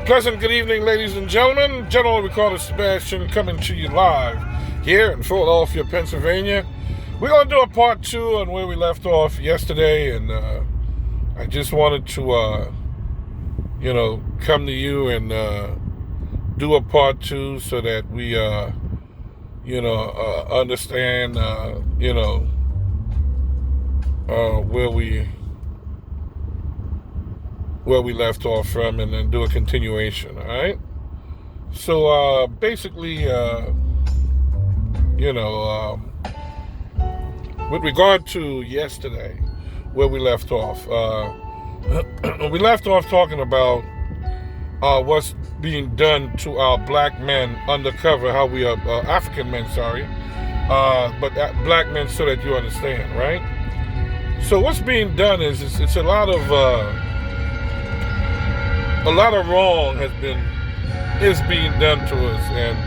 Pleasant good evening, ladies and gentlemen. General Ricardo Sebastian coming to you live here in Philadelphia, Pennsylvania. We're going to do a part two on where we left off yesterday, and I just wanted to, come to you and do a part two so that we, understand, where we left off from, and then do a continuation. All right. So basically, with regard to yesterday, where we left off, we left off talking about what's being done to our black men undercover, how we are African men, sorry, but black men, so that you understand, right? So what's being done is it's a lot of wrong is being done to us and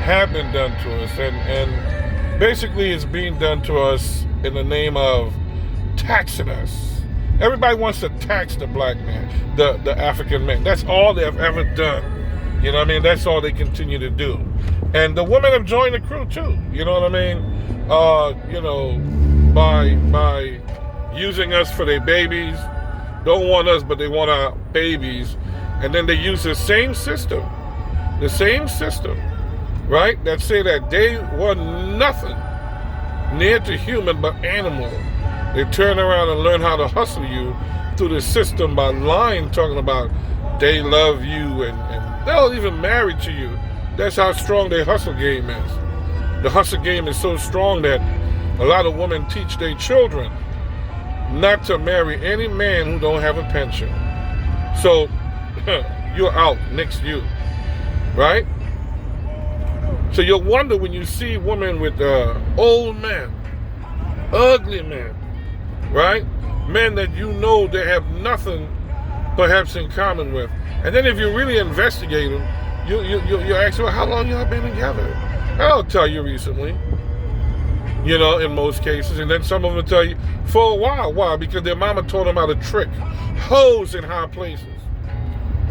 have been done to us, and basically it's being done to us in the name of taxing us. Everybody wants to tax the black man, the African man. That's all they've ever done. You know what I mean? That's all they continue to do. And the women have joined the crew too. You know what I mean? By using us for their babies. Don't want us, but they want our babies. And then they use the same system, right? That say that they were nothing near to human but animal. They turn around and learn how to hustle you through the system by lying, talking about they love you and they'll even marry to you. That's how strong their hustle game is. The hustle game is so strong that a lot of women teach their children not to marry any man who don't have a pension. So you're out, next you, right? So you'll wonder when you see women with old men, ugly men, right? Men that you know they have nothing perhaps in common with. And then if you really investigate them, you ask, well, how long y'all been together? I'll tell you recently, in most cases. And then some of them will tell you for a while. Why? Because their mama taught them how to trick hoes in high places.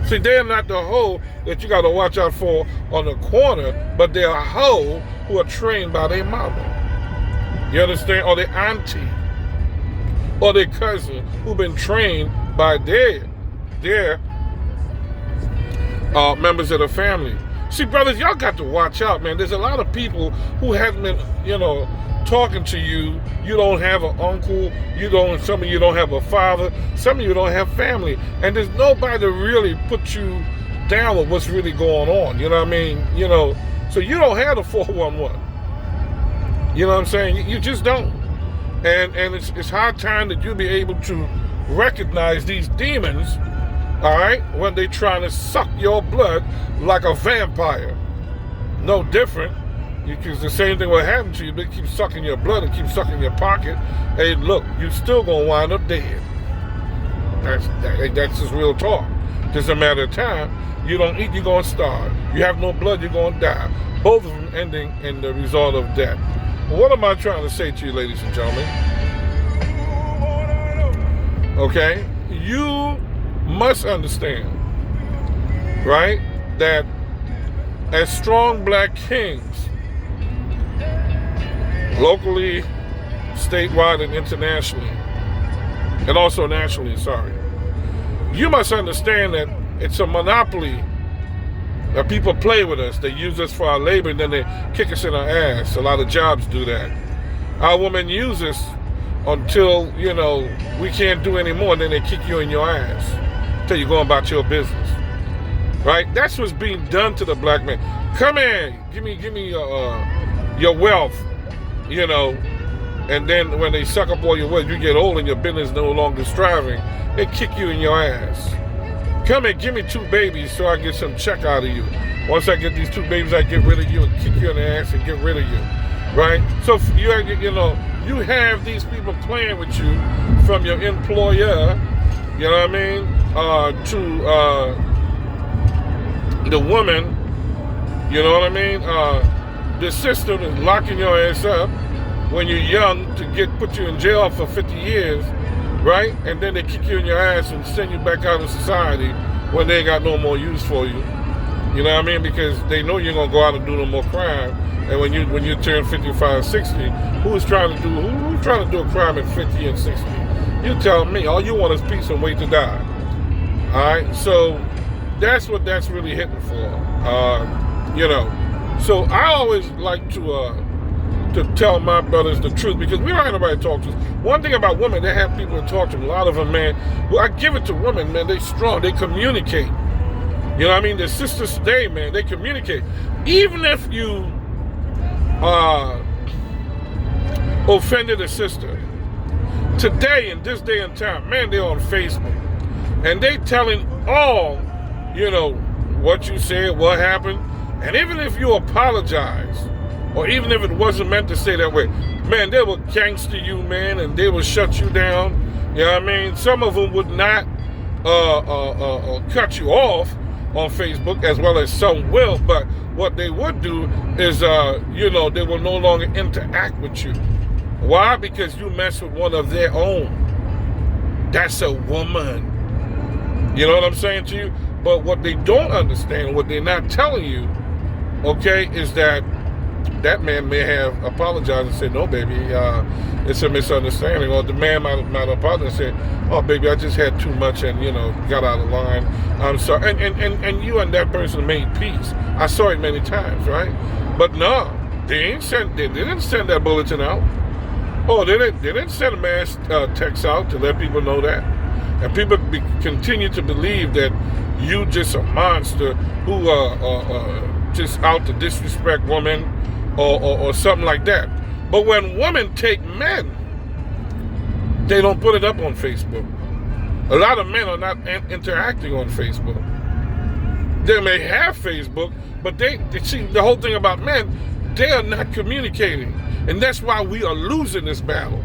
See, they're not the hoe that you got to watch out for on the corner, but they're a hoe who are trained by their mama. You understand? Or their auntie, or their cousin, who've been trained by their members of the family. See, brothers, y'all got to watch out, man. There's a lot of people who haven't been, talking to you. You don't have an uncle. Some of you don't have a father. Some of you don't have family. And there's nobody to really put you down with what's really going on. You know what I mean? So you don't have the 411. You know what I'm saying? You just don't. And it's high time that you be able to recognize these demons, all right, when they trying to suck your blood like a vampire. No different. Because the same thing will happen to you. They keep sucking your blood and keep sucking your pocket. Hey, look, you still gonna wind up dead. That's just real talk. Just a matter of time. You don't eat, you're gonna starve. You have no blood, you're gonna die. Both of them ending in the result of death. What am I trying to say to you, ladies and gentlemen? Okay, you must understand, right, that as strong black kings, locally, statewide, and internationally, and also nationally, you must understand that it's a monopoly that people play with us. They use us for our labor, and then they kick us in our ass. A lot of jobs do that. Our women use us until, we can't do anymore, and then they kick you in your ass until you're going about your business, right? That's what's being done to the black man. Come here, give me your wealth, and then when they suck up all your wealth, you get old and your business no longer thriving, they kick you in your ass. Come here, give me 2 babies so I get some check out of you. Once I get these 2 babies, I get rid of you and kick you in the ass and get rid of you, right? So you have these people playing with you, from your employer, you know what I mean, to the woman, you know what I mean. The system is locking your ass up when you're young to put you in jail for 50 years, right? And then they kick you in your ass and send you back out of society when they ain't got no more use for you. You know what I mean? Because they know you're gonna go out and do no more crime. And when you turn 55, 60, who's trying to do a crime at 50 and 60? You telling me all you want is peace and wait to die. All right, so that's what that's really hitting for. You know, so I always like to tell my brothers the truth, because we don't have nobody to talk to. One thing about women, they have people to talk to them. A lot of them, man. Well, I give it to women, man. They strong. They communicate. You know what I mean? The sisters today, man, they communicate. Even if you offended a sister, today, in this day and time, man, they're on Facebook. And they telling all, you know, what you said, what happened. And even if you apologize, or even if it wasn't meant to say that way, man, they will gangster you, man, and they will shut you down. You know what I mean? Some of them would not cut you off on Facebook, as well as some will, but what they would do is, you know, they will no longer interact with you. Why? Because you mess with one of their own. That's a woman. You know what I'm saying to you? But what they don't understand, what they're not telling you, okay, is that man may have apologized and said, no, baby, it's a misunderstanding. Or the man might apologize and say, oh, baby, I just had too much and, you know, got out of line. I'm sorry. And you and that person made peace. I saw it many times, right? But no, they didn't send that bulletin out. Oh, they didn't send a mass text out to let people know that. And people continue to believe that you just a monster who just out to disrespect women or something like that. But when women take men, they don't put it up on Facebook. A lot of men are not interacting on Facebook. They may have Facebook, but they see the whole thing about men, they are not communicating. And that's why we are losing this battle.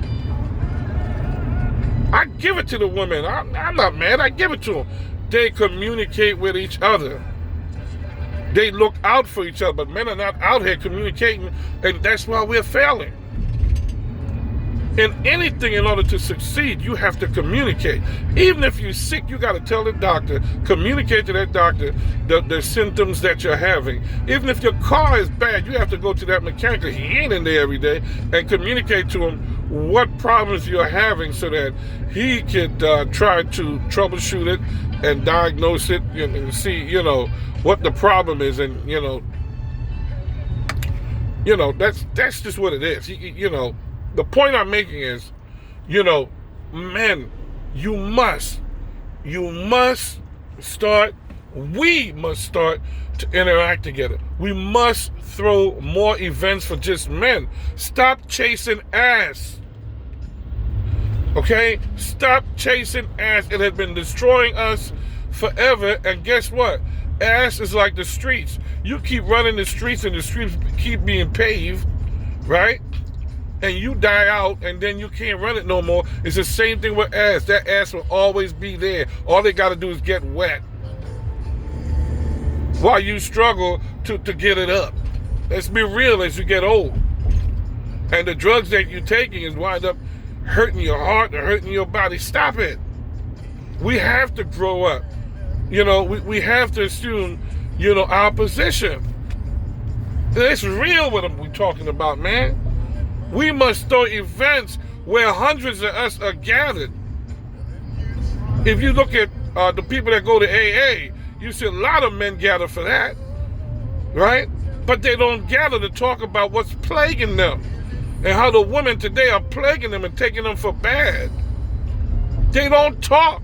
I give it to the women. I'm not mad. I give it to them. They communicate with each other. They look out for each other, but men are not out here communicating, and that's why we're failing. In anything, in order to succeed, you have to communicate. Even if you're sick, you got to tell the doctor, communicate to that doctor the symptoms that you're having. Even if your car is bad, you have to go to that mechanic, he ain't in there every day, and communicate to him what problems you're having so that he could try to troubleshoot it and diagnose it and see, you know, what the problem is. And, you know, that's just what it is. You know, the point I'm making is, you know, men, we must start to interact together. We must throw more events for just men. Stop chasing ass. Okay? Stop chasing ass. It has been destroying us forever. And guess what? Ass is like the streets. You keep running the streets and the streets keep being paved, right? And you die out and then you can't run it no more. It's the same thing with ass. That ass will always be there. All they got to do is get wet while you struggle to get it up. Let's be real, as you get old. And the drugs that you're taking is wind up hurting your heart or hurting your body. Stop it. We have to grow up. You know, we have to assume, you know, our position. It's real what we're talking about, man. We must throw events where hundreds of us are gathered. If you look at the people that go to AA, you see a lot of men gather for that, right? But they don't gather to talk about what's plaguing them and how the women today are plaguing them and taking them for bad. They don't talk.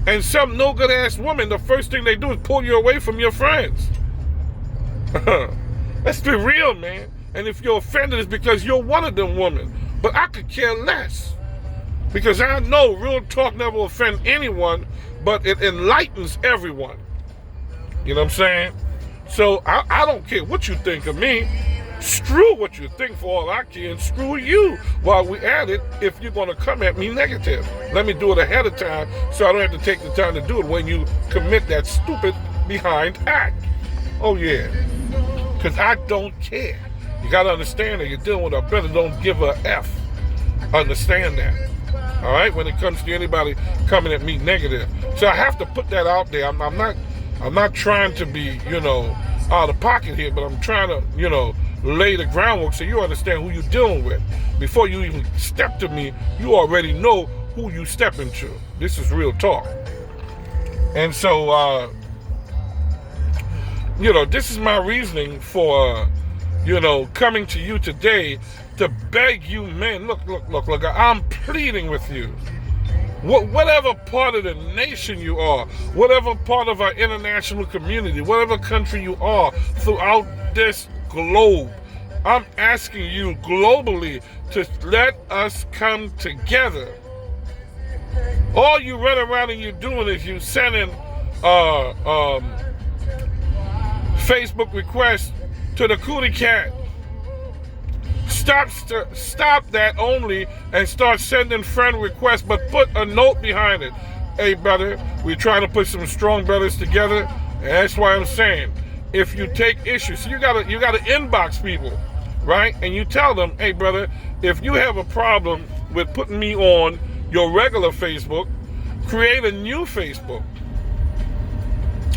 And some no-good-ass women, the first thing they do is pull you away from your friends. Let's be real, man. And if you're offended, it's because you're one of them women. But I could care less. Because I know real talk never offends anyone, but it enlightens everyone. You know what I'm saying? So I don't care what you think of me. Screw what you think for all I care, and screw you while we at it if you're going to come at me negative. Let me do it ahead of time so I don't have to take the time to do it when you commit that stupid behind act. Oh, yeah. Because I don't care. You got to understand that you're dealing with a brother. Don't give a F. Understand that. All right, when it comes to anybody coming at me negative. So I have to put that out there. I'm not trying to be, out of pocket here, but I'm trying to, lay the groundwork so you understand who you're dealing with. Before you even step to me, you already know who you step into. This is real talk. And so, this is my reasoning for, coming to you today to beg you men, look, I'm pleading with you. Whatever part of the nation you are, whatever part of our international community, whatever country you are throughout this globe, I'm asking you globally to let us come together. All you run around and you're doing is you sending Facebook requests to the cootie cat. Stop that only and start sending friend requests, but put a note behind it. Hey, brother, we're trying to put some strong brothers together, and that's why I'm saying, if you take issues, so you gotta inbox people, right? And you tell them, hey, brother, if you have a problem with putting me on your regular Facebook, create a new Facebook,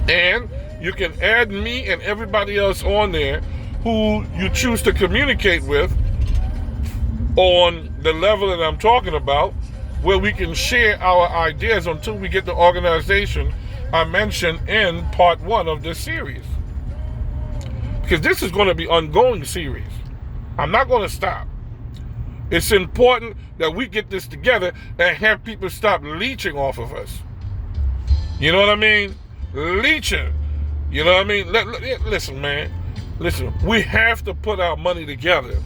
and you can add me and everybody else on there who you choose to communicate with on the level that I'm talking about, where we can share our ideas until we get the organization I mentioned in part 1 of this series. Because this is going to be an ongoing series. I'm not going to stop. It's important that we get this together and have people stop leeching off of us. You know what I mean? Leeching. You know what I mean? Listen, man. Listen, we have to put our money together.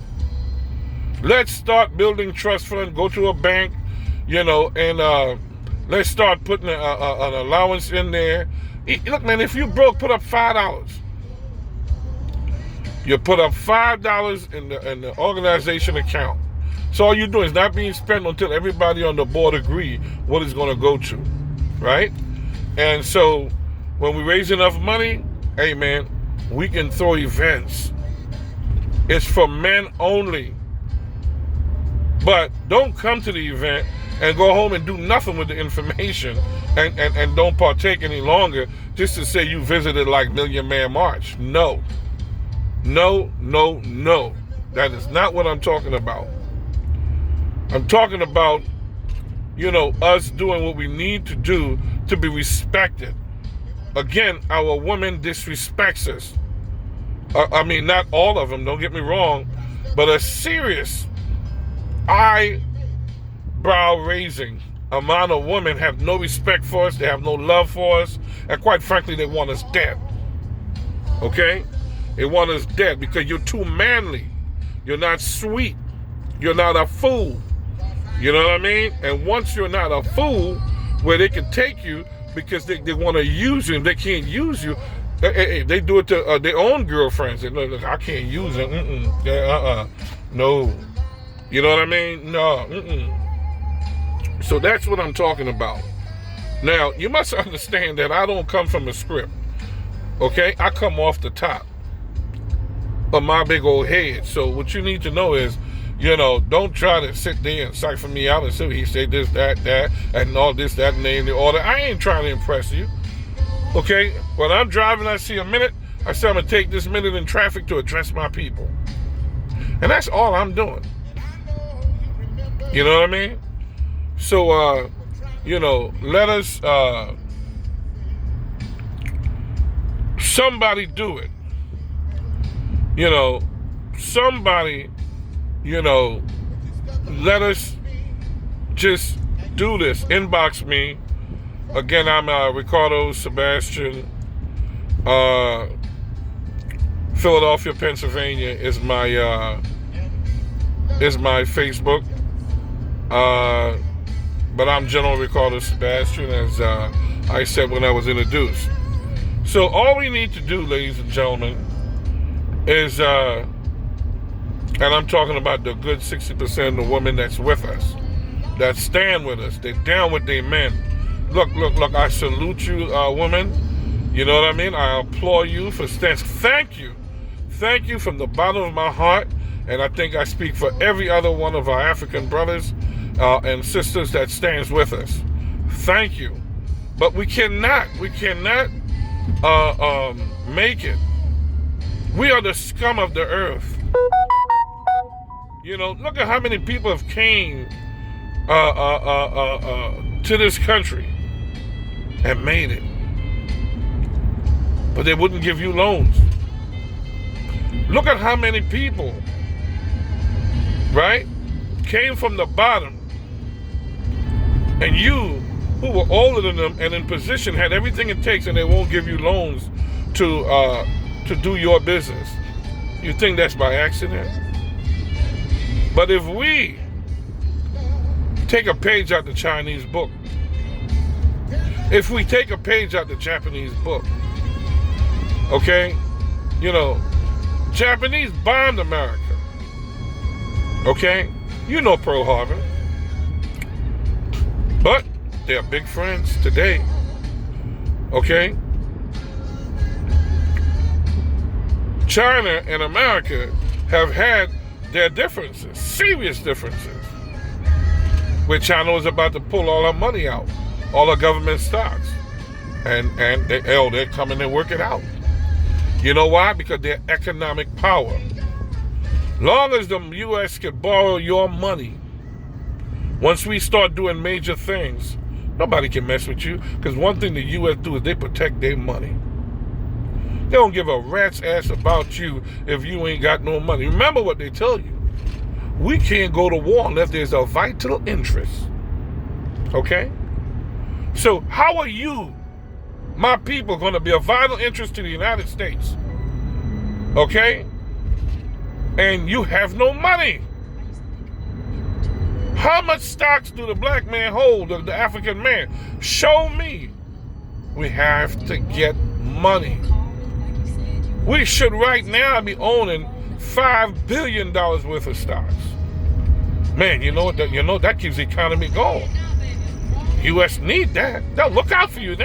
Let's start building trust fund, go to a bank, and let's start putting an allowance in there. Look, man, if you broke, put up $5. You put up $5 in the organization account. So all you're doing is not being spent until everybody on the board agree what it's going to go to, right? And so when we raise enough money, hey, man, we can throw events. It's for men only. But don't come to the event and go home and do nothing with the information and don't partake any longer just to say you visited like Million Man March. No. That is not what I'm talking about. I'm talking about, us doing what we need to do to be respected. Again, our women disrespects us. I mean, not all of them, don't get me wrong, but a serious eyebrow-raising amount of women have no respect for us, they have no love for us, and quite frankly, they want us dead. Okay? They want us dead because you're too manly. You're not sweet. You're not a fool. You know what I mean? And once you're not a fool, where they can take you because they want to use you and they can't use you, they do it to their own girlfriends. They know, I can't use it. No. You know what I mean? No. So that's what I'm talking about. Now, you must understand that I don't come from a script. Okay? I come off the top of my big old head. So what you need to know is, don't try to sit there and cipher me out and say he said this, that, and all this, that, and the order. I ain't trying to impress you. Okay? When I'm driving, I see a minute, I say I'm going to take this minute in traffic to address my people. And that's all I'm doing. You know what I mean? So, let us, somebody do it. Somebody, let us just do this. Inbox me. Again, I'm Ricardo, Sebastian. Philadelphia, Pennsylvania is my Facebook. But I'm General Ricardo Sebastian, as I said when I was introduced. So all we need to do, ladies and gentlemen, is, and I'm talking about the good 60% of the women that's with us, that stand with us, they're down with their men. Look, I salute you, women. You know what I mean? I applaud you for standing. Thank you from the bottom of my heart, and I think I speak for every other one of our African brothers and sisters that stands with us. Thank you. But we cannot make it. We are the scum of the earth. You know, look at how many people have came to this country and made it. But they wouldn't give you loans. Look at how many people, right, came from the bottom, and you, who were older than them and in position, had everything it takes, and they won't give you loans to do your business. You think that's by accident? But if we take a page out the Chinese book, if we take a page out the Japanese book, okay, you know, Japanese bombed America, okay? You know Pearl Harbor. But they're big friends today, okay? China and America have had their differences, serious differences, where China was about to pull all our money out, all our government stocks, and they're coming and work it out. You know why? Because they're economic power. Long as the U.S. can borrow your money, once we start doing major things, nobody can mess with you. Because one thing the U.S. do is they protect their money. They don't give a rat's ass about you if you ain't got no money. Remember what they tell you. We can't go to war unless there's a vital interest. Okay? So how are you, my people, going to be a vital interest to the United States? Okay? And you have no money. How much stocks do the black man hold, the African man? Show me. We have to get money. We should right now be owning $5 billion worth of stocks. Man, you know that keeps the economy going. U.S. need that. They'll look out for you.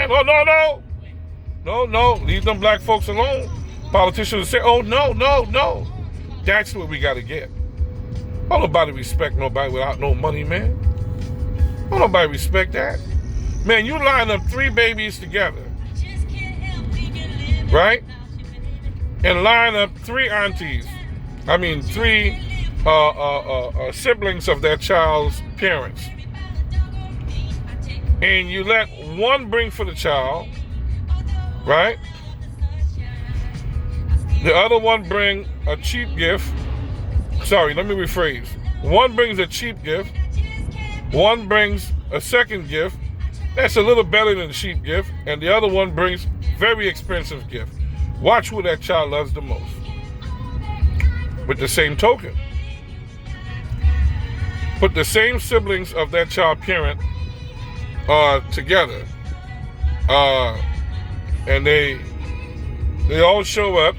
No. Leave them black folks alone. Politicians say, oh, no. That's what we got to get. Don't nobody respect nobody without no money, man. Don't nobody respect that. Man, you line up 3 babies together, right? And line up 3 aunties. I mean, 3 siblings of that child's parents. And you let one bring for the child, right? The other one bring a cheap gift. Sorry, let me rephrase. One brings a cheap gift. One brings a second gift. That's a little better than a cheap gift. And the other one brings very expensive gift. Watch who that child loves the most. With the same token, put the same siblings of that child parent together. And they all show up.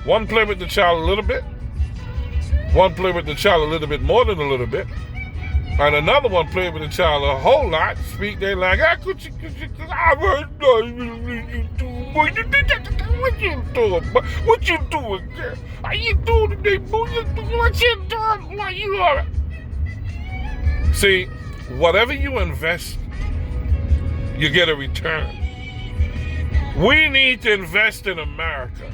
One play with the child a little bit. One play with the child a little bit more than a little bit. And another one play with the child a whole lot. Speak their language. What you doing? What you doing? How you doing today, boo? What you doing? What you are? See, whatever you invest, you get a return. We need to invest in America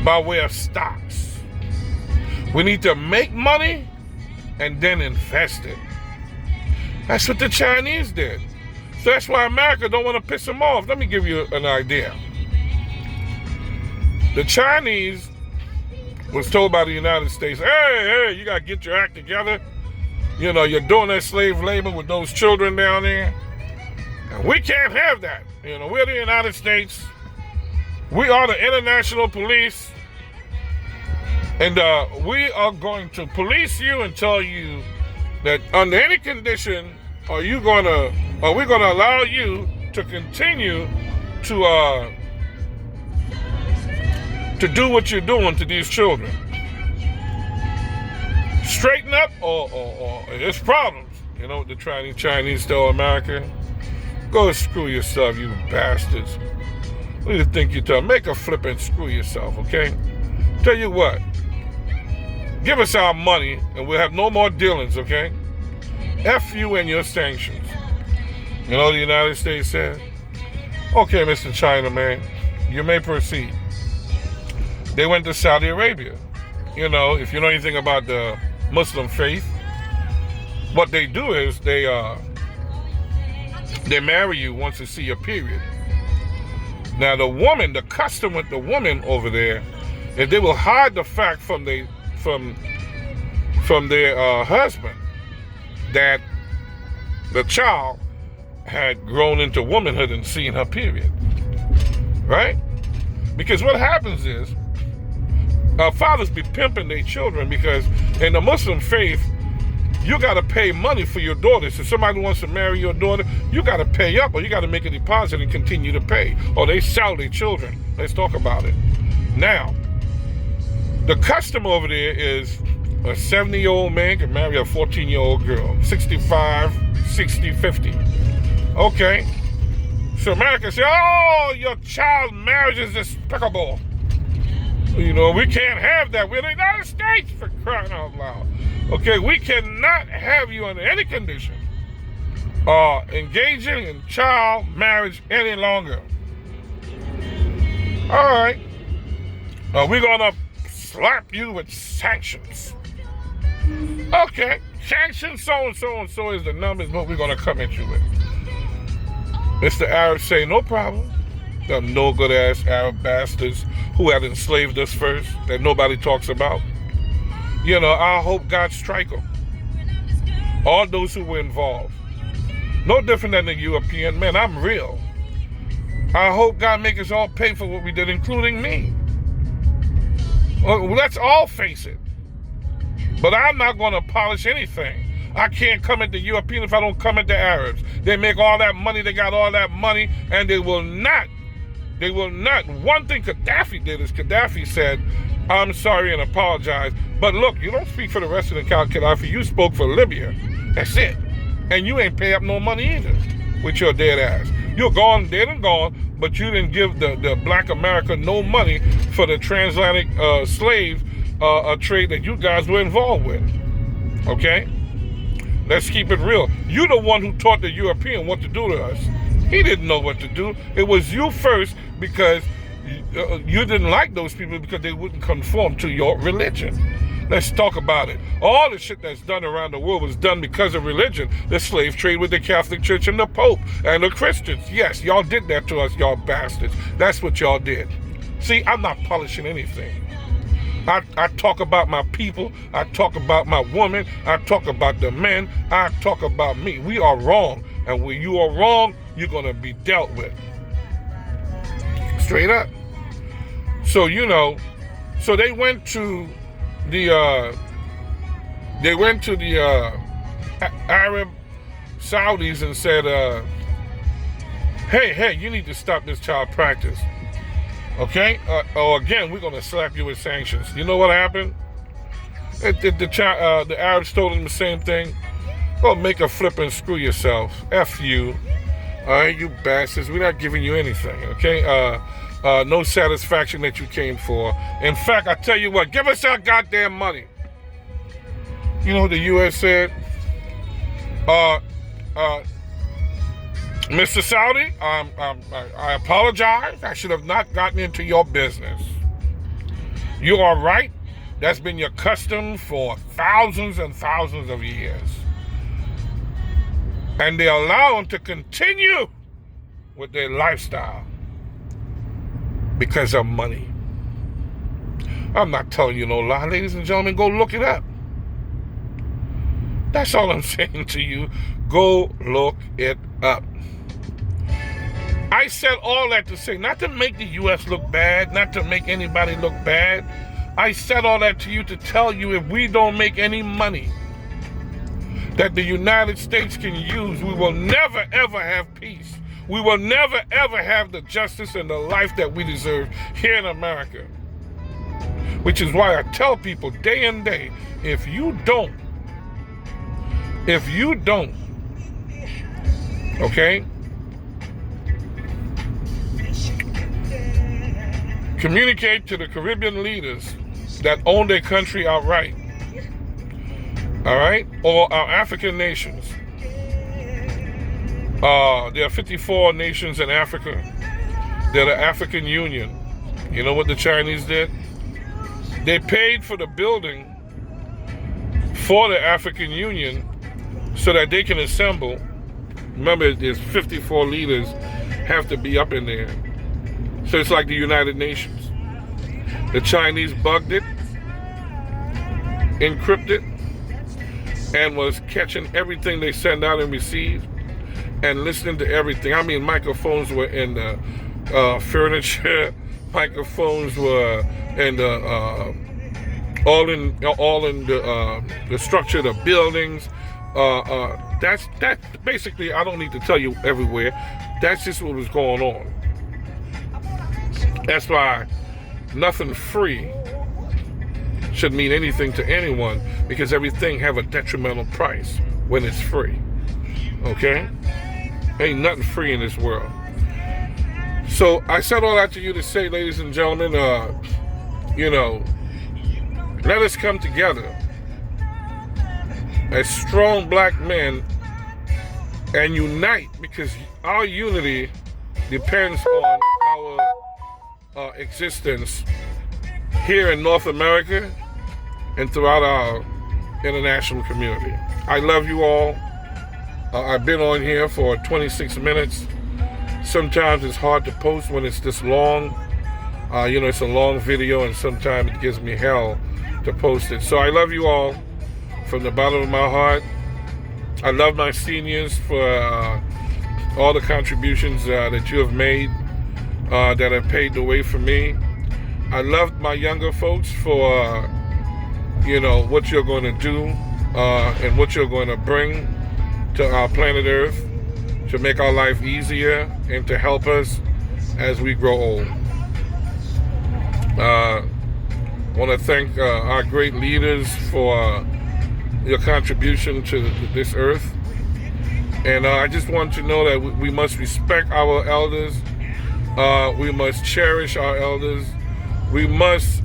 by way of stocks. We need to make money and then invest it. That's what the Chinese did. So that's why America don't want to piss them off. Let me give you an idea. The Chinese was told by the United States, hey, you got to get your act together. You know, you're doing that slave labor with those children down there. And we can't have that. You know, we're the United States. We are the international police. And we are going to police you and tell you that under any condition are we going to allow you to continue to do what you're doing to these children. Straighten up or it's problems. You know what the Chinese tell America? Go screw yourself, you bastards. What do you think you're telling? Make a flip and screw yourself, okay? Tell you what. Give us our money and we'll have no more dealings, okay? F you and your sanctions. You know what the United States said? Okay, Mr. China man, you may proceed. They went to Saudi Arabia. You know, if you know anything about the Muslim faith, what they do is they marry you once they see your period. Now the woman, the custom with the woman over there, is they will hide the fact from their husband that the child had grown into womanhood and seen her period, right? Because what happens is fathers be pimping their children, because in the Muslim faith, you got to pay money for your daughter. So somebody wants to marry your daughter, you got to pay up, or you got to make a deposit and continue to pay, or they sell their children. Let's talk about it. Now, the custom over there is a 70-year-old man can marry a 14-year-old girl, 65, 60, 50. Okay. So America say, oh, your child marriage is despicable. You know, we can't have that. We're the United States, for crying out loud. Okay, we cannot have you under any condition engaging in child marriage any longer. All right. We're going to slap you with sanctions. Okay, sanctions so and so is the numbers what we're going to come at you with. Mr. Arabs say, no problem. Them no good ass Arab bastards who had enslaved us first that nobody talks about. You know, I hope God strike them. All those who were involved. No different than the European men. I'm real. I hope God make us all pay for what we did, including me. Well, let's all face it. But I'm not going to polish anything. I can't come at the European if I don't come at the Arabs. They make all that money, they got all that money, and they will not. One thing Gaddafi did is Gaddafi said, I'm sorry and apologize. But look, you don't speak for the rest of the Gaddafi. You spoke for Libya. That's it. And you ain't pay up no money either with your dead ass. You're gone, dead and gone, but you didn't give the black America no money for the transatlantic slave trade that you guys were involved with. Okay? Let's keep it real. You're the one who taught the European what to do to us. He didn't know what to do. It was you first, because you didn't like those people because they wouldn't conform to your religion. Let's talk about it. All the shit that's done around the world was done because of religion. The slave trade with the Catholic Church and the Pope and the Christians. Yes, y'all did that to us, y'all bastards. That's what y'all did. See, I'm not polishing anything. I talk about my people. I talk about my woman. I talk about the men. I talk about me. We are wrong. And when you are wrong, you're going to be dealt with. Straight up. So, you know, so they went to the Arab Saudis and said, hey, you need to stop this child practice. Okay? Or again, we're going to slap you with sanctions. You know what happened? The Arabs told them the same thing. Go make a flip and screw yourself. F you. All right, you bastards. We're not giving you anything, okay? No satisfaction that you came for. In fact, I tell you what, give us our goddamn money. You know what the U.S. said? Mr. Saudi, I apologize. I should have not gotten into your business. You are right. That's been your custom for thousands and thousands of years. And they allow them to continue with their lifestyle because of money. I'm not telling you no lie, ladies and gentlemen. Go look it up. That's all I'm saying to you. Go look it up. I said all that to say, not to make the U.S. look bad, not to make anybody look bad. I said all that to you to tell you if we don't make any money that the United States can use, we will never, ever have peace. We will never, ever have the justice and the life that we deserve here in America. Which is why I tell people day and day, if you don't, okay, communicate to the Caribbean leaders that own their country outright All right? Or our African nations. There are 54 nations in Africa. They're the African Union. You know what the Chinese did? They paid for the building for the African Union so that they can assemble. Remember, there's 54 leaders have to be up in there. So it's like the United Nations. The Chinese bugged it, encrypted, and was catching everything they send out and receive, and listening to everything. I mean, microphones were in the furniture. Microphones were in the all in the structure of the buildings. That's basically. I don't need to tell you everywhere. That's just what was going on. That's why nothing free should mean anything to anyone, because everything have a detrimental price when it's free. Okay? Ain't nothing free in this world. So I said all that to you to say, ladies and gentlemen, let us come together as strong black men and unite, because our unity depends on our existence here in North America and throughout our international community. I love you all. I've been on here for 26 minutes. Sometimes it's hard to post when it's this long. It's a long video, and sometimes it gives me hell to post it. So I love you all from the bottom of my heart. I love my seniors for all the contributions that you have made, that have paved the way for me. I love my younger folks for, what you're going to do and what you're going to bring to our planet Earth to make our life easier and to help us as we grow old. I want to thank our great leaders for your contribution to this earth. And I just want you to know that we must respect our elders. We must cherish our elders. We must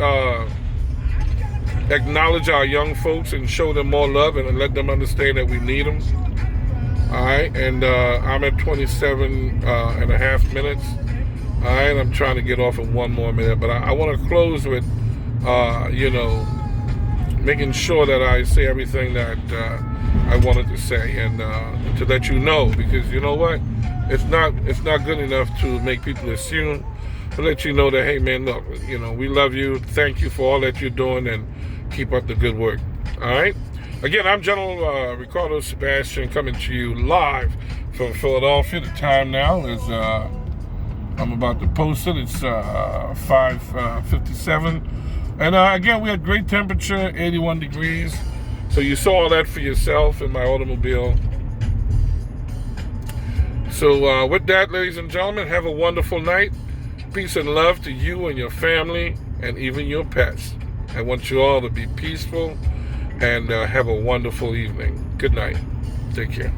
acknowledge our young folks and show them more love and let them understand that we need them. All right, and I'm at 27 and a half minutes. All right, I'm trying to get off in 1 more minute, but I want to close with, making sure that I say everything that I wanted to say, and to let you know, because you know what, it's not good enough to make people assume. To let you know that, hey man, look, we love you. Thank you for all that you're doing, and keep up the good work. All right. Again, I'm General Ricardo Sebastian, coming to you live from Philadelphia. The time now is, I'm about to post it, it's 5:57. And again, we had great temperature, 81 degrees. So you saw all that for yourself in my automobile. So with that, ladies and gentlemen, have a wonderful night. Peace and love to you and your family and even your pets. I want you all to be peaceful and have a wonderful evening. Good night. Take care.